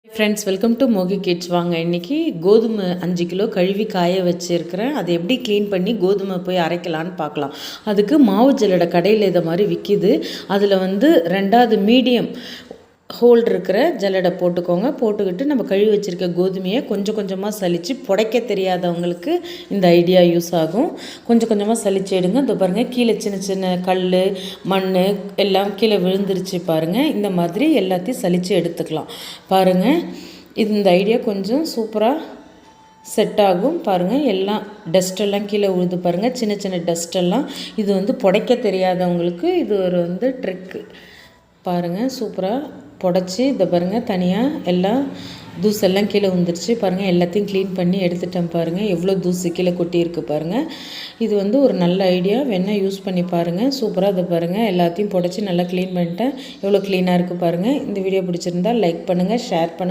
Friends, welcome to Mogi kids. வாங்க இன்றைக்கி கோதுமை 5 கிலோ கழுவி காய வச்சுருக்கிறேன். அதை எப்படி க்ளீன் பண்ணி கோதுமை போய் அரைக்கலான்னு பார்க்கலாம். அதுக்கு மாவு ஜல்லடை கடையில் இதை மாதிரி விற்கிது. அதில் வந்து 2வது மீடியம் ஹோல் இருக்கிற ஜல்லடை போட்டுக்கோங்க. போட்டுக்கிட்டு நம்ம கழுவி வச்சுருக்க கோதுமையை கொஞ்சம் கொஞ்சமாக சலித்து, புடைக்க தெரியாதவங்களுக்கு இந்த ஐடியா யூஸ் ஆகும். கொஞ்சம் கொஞ்சமாக சலிச்சு எடுங்க. இந்த பாருங்கள், கீழே சின்ன சின்ன கல், மண் எல்லாம் கீழே விழுந்துருச்சு பாருங்கள். இந்த மாதிரி எல்லாத்தையும் சலித்து எடுத்துக்கலாம். பாருங்கள், இந்த ஐடியா கொஞ்சம் சூப்பராக செட் ஆகும். பாருங்கள், எல்லாம் டஸ்ட்டெல்லாம் கீழே விழுது பாருங்கள், சின்ன சின்ன டஸ்ட்டெல்லாம். இது வந்து புடைக்க தெரியாதவங்களுக்கு இது ஒரு ட்ரிக்கு. பாருங்கள், சூப்பராக புடச்சி இதை பாருங்கள், தனியாக எல்லாம் தூசெல்லாம் கீழே வந்துருச்சு பாருங்கள். எல்லாத்தையும் க்ளீன் பண்ணி எடுத்துட்டேன் பாருங்கள். எவ்வளோ தூசு கீழே கொட்டியிருக்கு பாருங்கள். இது வந்து ஒரு நல்ல ஐடியா, வேணால் யூஸ் பண்ணி பாருங்கள். சூப்பராக இதை பாருங்கள், எல்லாத்தையும் புடச்சி நல்லா க்ளீன் பண்ணிட்டேன். எவ்வளோ க்ளீனாக இருக்குது பாருங்கள். இந்த வீடியோ பிடிச்சிருந்தால் லைக் பண்ணுங்கள், ஷேர் பண்ணுங்கள்.